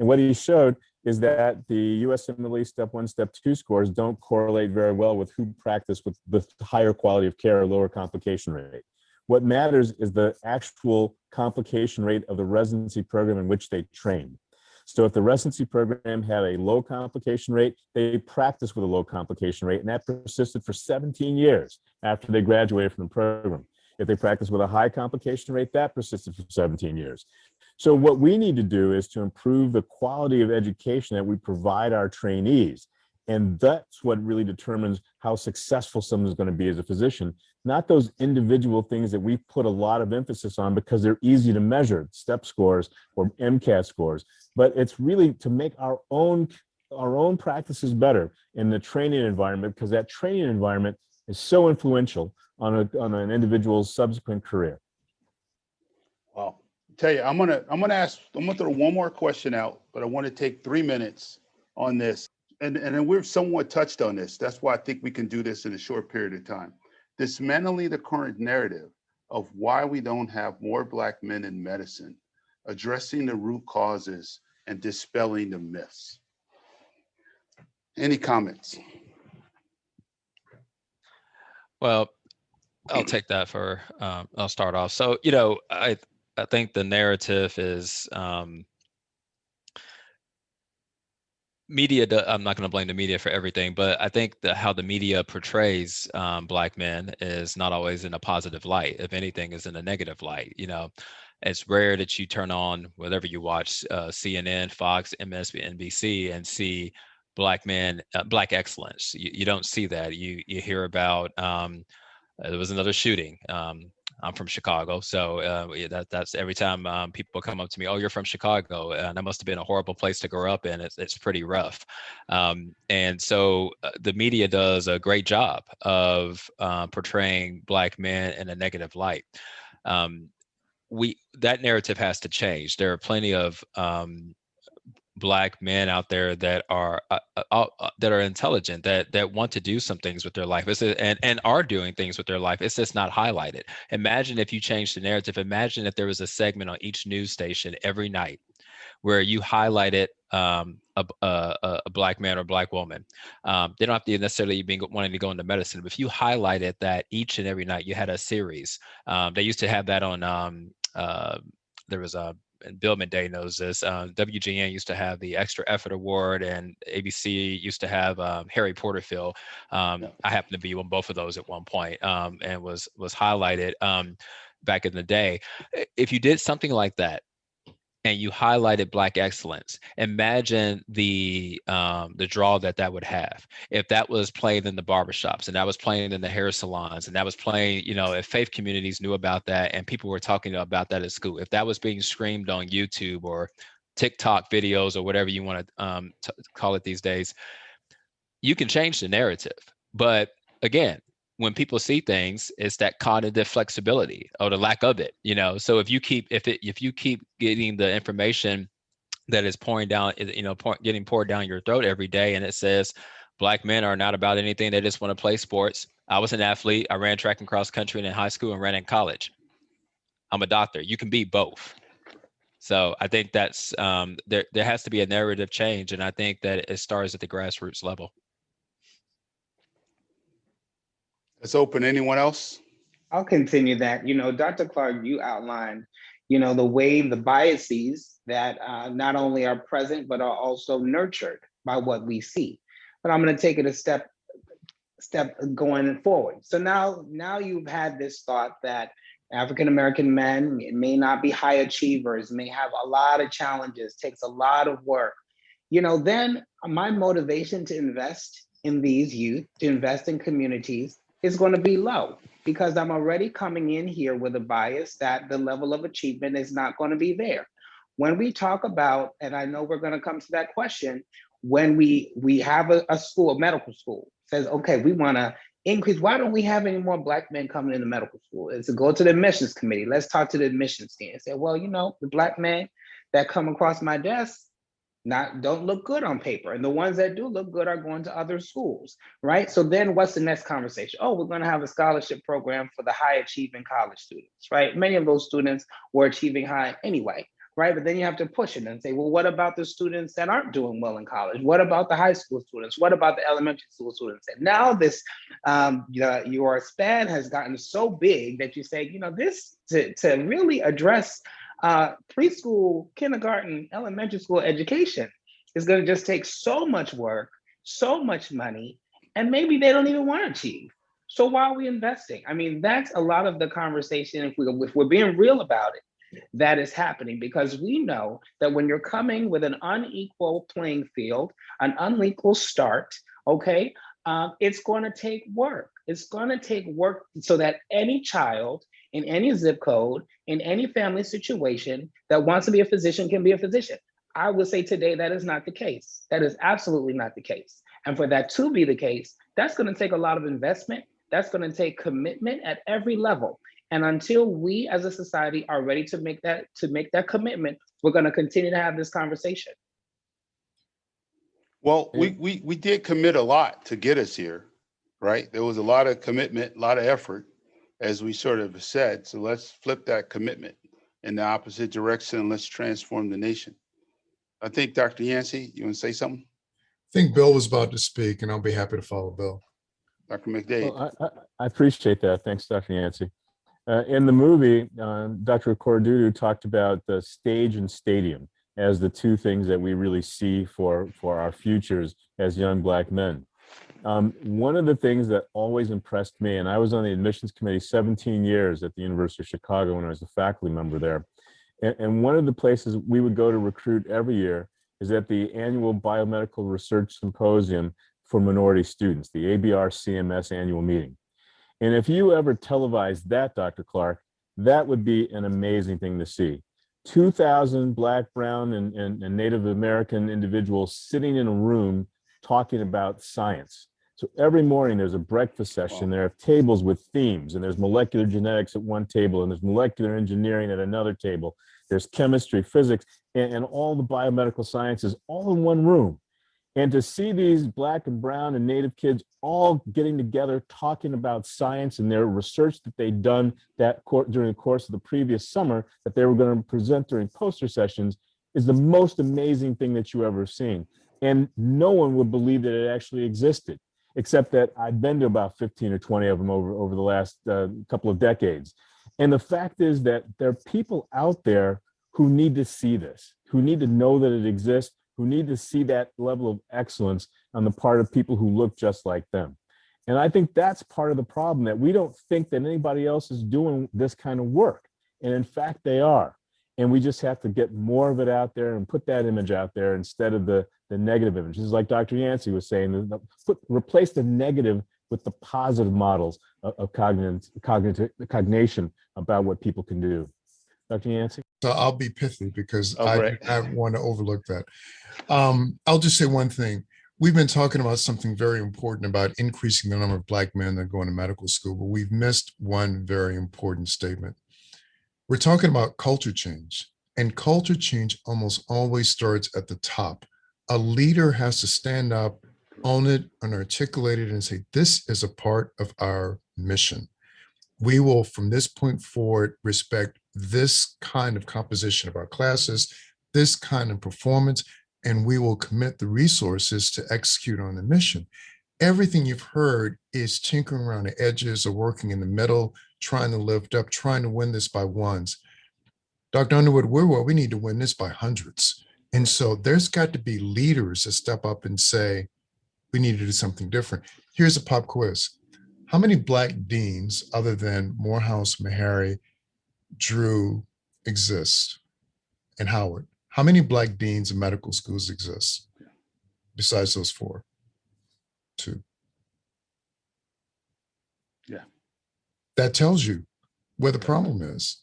And what he showed is that the USMLE Step 1, Step 2 scores don't correlate very well with who practiced with the higher quality of care or lower complication rate. What matters is the actual complication rate of the residency program in which they trained. So if the residency program had a low complication rate, they practiced with a low complication rate, and that persisted for 17 years after they graduated from the program. If they practiced with a high complication rate, that persisted for 17 years. So what we need to do is to improve the quality of education that we provide our trainees. And that's what really determines how successful someone is going to be as a physician, not those individual things that we put a lot of emphasis on because they're easy to measure, STEP scores or MCAT scores, but it's really to make our own practices better in the training environment, because that training environment is so influential on an individual's subsequent career. Well, tell you, I'm gonna throw one more question out, but I want to take 3 minutes on this. And we've somewhat touched on this. That's why I think we can do this in a short period of time. Dismantling the current narrative of why we don't have more Black men in medicine, addressing the root causes and dispelling the myths. Any comments? Well, I'll take that for, I'll start off. So, I think the narrative is, media, I'm not going to blame the media for everything, but I think how the media portrays Black men is not always in a positive light. If anything, is in a negative light. It's rare that you turn on whatever you watch, CNN, Fox, MSNBC, and see Black men, Black excellence. You don't see that. You hear about there was another shooting. I'm from Chicago, so that's every time people come up to me, oh, you're from Chicago, and that must have been a horrible place to grow up in. It's pretty rough, and so the media does a great job of portraying Black men in a negative light. That narrative has to change. There are plenty of Black men out there that are intelligent, that want to do some things with their life, and are doing things with their life. It's just not highlighted. Imagine if you changed the narrative. Imagine if there was a segment on each news station every night where you highlighted a Black man or Black woman. They don't have to necessarily be wanting to go into medicine, but if you highlighted that each and every night, you had a series. They used to have that on. There was a. And Bill Midday knows this. WGN used to have the Extra Effort Award, and ABC used to have Harry Porterfield. I happened to be on both of those at one point, and was highlighted back in the day. If you did something like that, and you highlighted Black excellence, imagine the draw that would have. If that was playing in the barbershops, and that was playing in the hair salons, and that was playing, if faith communities knew about that and people were talking about that at school, if that was being streamed on YouTube or TikTok videos or whatever you want to call it these days, you can change the narrative. But again, when people see things, it's that cognitive flexibility or the lack of it, So if you keep getting the information that is pouring down, getting poured down your throat every day, and it says Black men are not about anything, they just want to play sports. I was an athlete. I ran track and cross country in high school and ran in college. I'm a doctor. You can be both. So I think that's there has to be a narrative change, and I think that it starts at the grassroots level. Let's open. Anyone else? I'll continue that. Dr. Clark, you outlined, the way the biases that not only are present, but are also nurtured by what we see. But I'm going to take it a step going forward. So now you've had this thought that African-American men may not be high achievers, may have a lot of challenges, takes a lot of work. Then my motivation to invest in these youth, to invest in communities, is going to be low, because I'm already coming in here with a bias that the level of achievement is not going to be there. When we talk about, and I know we're going to come to that question, when we have a school, a medical school, says, okay, we want to increase, why don't we have any more Black men coming into medical school? It's to go to the admissions committee. Let's talk to the admissions team and say, well, the Black men that come across my desk don't look good on paper. And the ones that do look good are going to other schools, right? So then what's the next conversation? Oh, we're going to have a scholarship program for the high achieving college students, right? Many of those students were achieving high anyway. right? But then you have to push it and say, well, what about the students that aren't doing well in college? What about the high school students? What about the elementary school students? And now this, your span has gotten so big that you say, this to really address preschool, kindergarten, elementary school education is going to just take so much work, so much money, and maybe they don't even want to achieve. So why are we investing? I mean, that's a lot of the conversation. If we're being real about it, that is happening, because we know that when you're coming with an unequal playing field, an unequal start, okay, it's going to take work. It's going to take work so that any child in any zip code, in any family situation that wants to be a physician can be a physician. I would say today that is not the case. That is absolutely not the case. And for that to be the case, that's going to take a lot of investment. That's going to take commitment at every level. And until we as a society are ready to make that commitment, we're going to continue to have this conversation. Well, we did commit a lot to get us here, right? There was a lot of commitment, a lot of effort, as we sort of said. So let's flip that commitment in the opposite direction and let's transform the nation. I think Dr. Yancey, you want to say something? I think Bill was about to speak, and I'll be happy to follow Bill. Dr. McDade. Well, I appreciate that. Thanks, Dr. Yancey. In the movie, Dr. Cordudu talked about the stage and stadium as the two things that we really see for our futures as young Black men. One of the things that always impressed me, and I was on the admissions committee 17 years at the University of Chicago when I was a faculty member there, and one of the places we would go to recruit every year is at the annual Biomedical Research Symposium for minority students, the ABR-CMS annual meeting. And if you ever televised that, Dr. Clark, that would be an amazing thing to see. 2,000 Black, Brown, and Native American individuals sitting in a room talking about science. So every morning there's a breakfast session. There are tables with themes, and there's molecular genetics at one table, and there's molecular engineering at another table. There's chemistry, physics, and all the biomedical sciences all in one room. And to see these Black and Brown and Native kids all getting together, talking about science and their research that they'd done during the course of the previous summer that they were going to present during poster sessions is the most amazing thing that you ever seen. And no one would believe that it actually existed, except that I've been to about 15 or 20 of them over the last couple of decades. And the fact is that there are people out there who need to see this, who need to know that it exists, who need to see that level of excellence on the part of people who look just like them. And I think that's part of the problem, that we don't think that anybody else is doing this kind of work. And in fact, they are. And we just have to get more of it out there and put that image out there instead of the negative image. This is like Dr. Yancey was saying, replace the negative with the positive models of cognition about what people can do. Dr. Yancey? So I'll be pithy because I want to overlook that. I'll just say one thing. We've been talking about something very important about increasing the number of Black men that go into medical school, but we've missed one very important statement. We're talking about culture change, and culture change almost always starts at the top. A leader has to stand up, own it, and articulate it and say, this is a part of our mission. We will, from this point forward, respect this kind of composition of our classes, this kind of performance, and we will commit the resources to execute on the mission. Everything you've heard is tinkering around the edges or working in the middle, trying to lift up, trying to win this by ones. Dr. Underwood, we need to win this by hundreds. And so there's got to be leaders that step up and say, we need to do something different. Here's a pop quiz. How many Black deans other than Morehouse, Meharry, Drew exist, and Howard? How many Black deans in medical schools exist besides those four? 2. Yeah. That tells you where the problem is.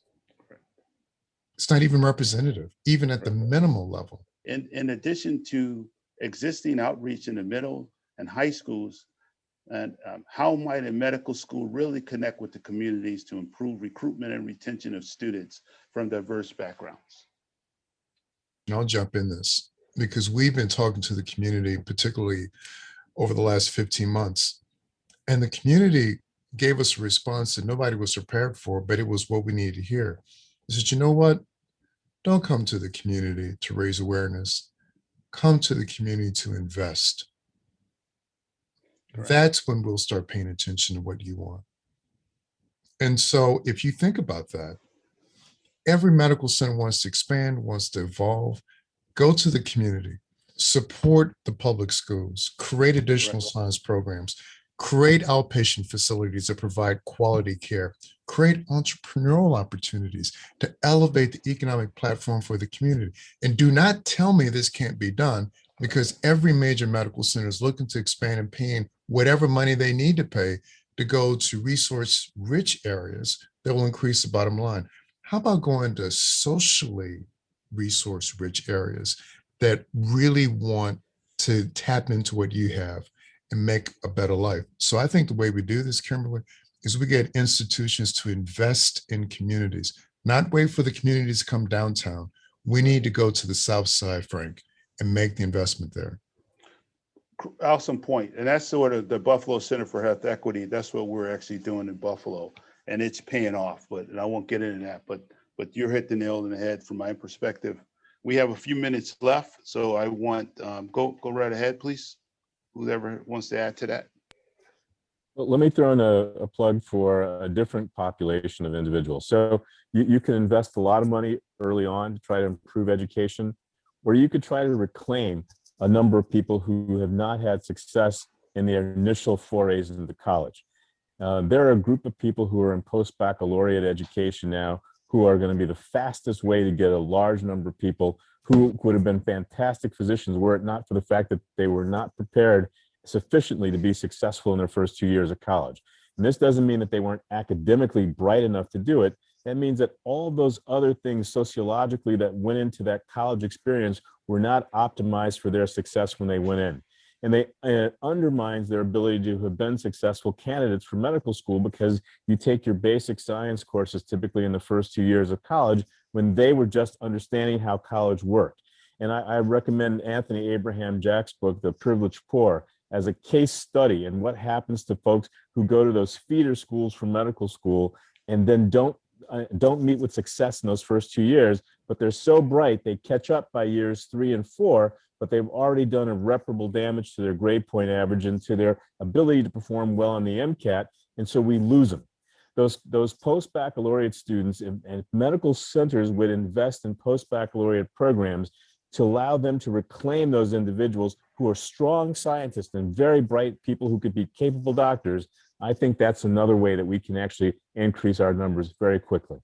It's not even representative, even at the minimal level. In addition to existing outreach in the middle and high schools, and how might a medical school really connect with the communities to improve recruitment and retention of students from diverse backgrounds? And I'll jump in this because we've been talking to the community, particularly over the last 15 months. And the community gave us a response that nobody was prepared for, but it was what we needed to hear. They said, you know what? Don't come to the community to raise awareness. Come to the community to invest. Correct. That's when we'll start paying attention to what you want. And so if you think about that, every medical center wants to expand, wants to evolve. Go to the community, support the public schools, create additional science programs, create outpatient facilities that provide quality care, create entrepreneurial opportunities to elevate the economic platform for the community. And do not tell me this can't be done, because every major medical center is looking to expand and paying whatever money they need to pay to go to resource-rich areas that will increase the bottom line. How about going to socially resource-rich areas that really want to tap into what you have and make a better life? So I think the way we do this, Kimberly, is we get institutions to invest in communities, not wait for the communities to come downtown. We need to go to the South Side, Frank, and make the investment there. Awesome point. And that's sort of the Buffalo Center for Health Equity. That's what we're actually doing in Buffalo, and it's paying off. And I won't get into that, but you hit the nail on the head from my perspective. We have a few minutes left, so I want go right ahead, please. Whoever wants to add to that. Well, let me throw in a plug for a different population of individuals. So you can invest a lot of money early on to try to improve education, or you could try to reclaim a number of people who have not had success in their initial forays into college. There are a group of people who are in post-baccalaureate education now who are going to be the fastest way to get a large number of people who would have been fantastic physicians were it not for the fact that they were not prepared sufficiently to be successful in their first 2 years of college. And this doesn't mean that they weren't academically bright enough to do it. That means that all of those other things sociologically that went into that college experience were not optimized for their success when they went in. And it undermines their ability to have been successful candidates for medical school, because you take your basic science courses typically in the first 2 years of college when they were just understanding how college worked. And I recommend Anthony Abraham Jack's book, The Privileged Poor, as a case study in what happens to folks who go to those feeder schools for medical school and then don't meet with success in those first 2 years, but they're so bright they catch up by years 3 and 4, but they've already done irreparable damage to their grade point average and to their ability to perform well on the MCAT, and so we lose them. Those post-baccalaureate students and medical centers would invest in post-baccalaureate programs to allow them to reclaim those individuals who are strong scientists and very bright people who could be capable doctors. I think that's another way that we can actually increase our numbers very quickly.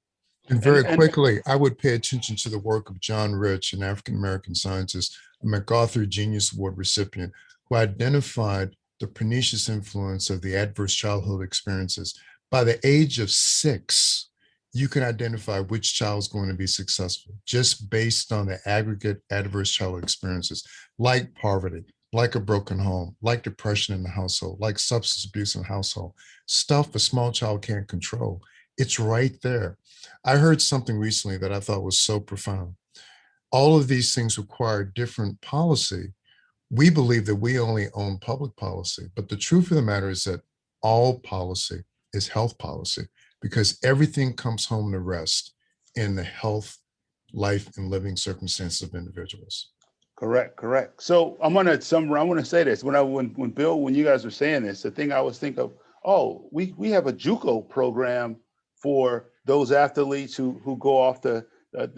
And very quickly, I would pay attention to the work of John Rich, an African-American scientist, a MacArthur Genius Award recipient, who identified the pernicious influence of the adverse childhood experiences. By the age of 6, you can identify which child is going to be successful just based on the aggregate adverse childhood experiences, like poverty, like a broken home, like depression in the household, like substance abuse in the household, stuff a small child can't control. It's right there. I heard something recently that I thought was so profound. All of these things require different policy. We believe that we only own public policy, but the truth of the matter is that all policy is health policy, because everything comes home to rest in the health, life, and living circumstances of individuals. Correct. So I want to say this. When Bill, when you guys were saying this, the thing I was thinking of, we have a JUCO program for those athletes who go off the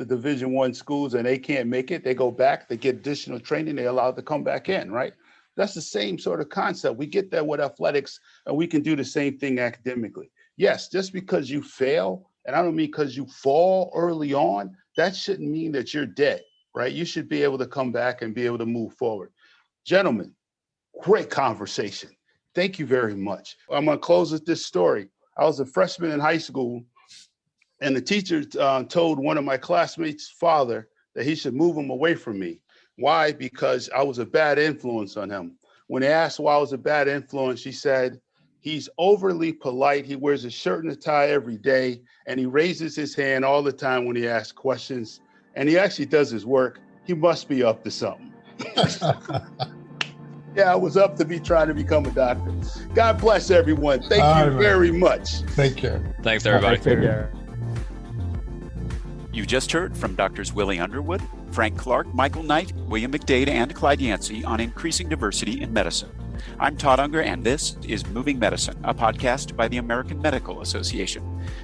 Division I schools and they can't make it. They go back, they get additional training, they're allowed to come back in, right? That's the same sort of concept. We get that with athletics, and we can do the same thing academically. Yes, just because you fail, and I don't mean because you fall early on, that shouldn't mean that you're dead, right? You should be able to come back and be able to move forward. Gentlemen, great conversation. Thank you very much. I'm going to close with this story. I was a freshman in high school, and the teacher told one of my classmates' father that he should move him away from me. Why? Because I was a bad influence on him. When they asked why I was a bad influence, she said, he's overly polite. He wears a shirt and a tie every day, and he raises his hand all the time when he asks questions, and he actually does his work. He must be up to something. Yeah, I was up to be trying to become a doctor. God bless everyone. Thank you very much. Take care. Thanks, everybody. Take care. You just heard from Drs. Willie Underwood, Frank Clark, Michael Knight, William McDade, and Clyde Yancey on increasing diversity in medicine. I'm Todd Unger, and this is Moving Medicine, a podcast by the American Medical Association.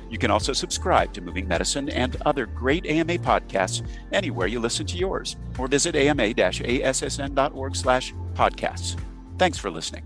You can also subscribe to Moving Medicine and other great AMA podcasts anywhere you listen to yours, or visit ama-assn.org/podcasts. Thanks for listening.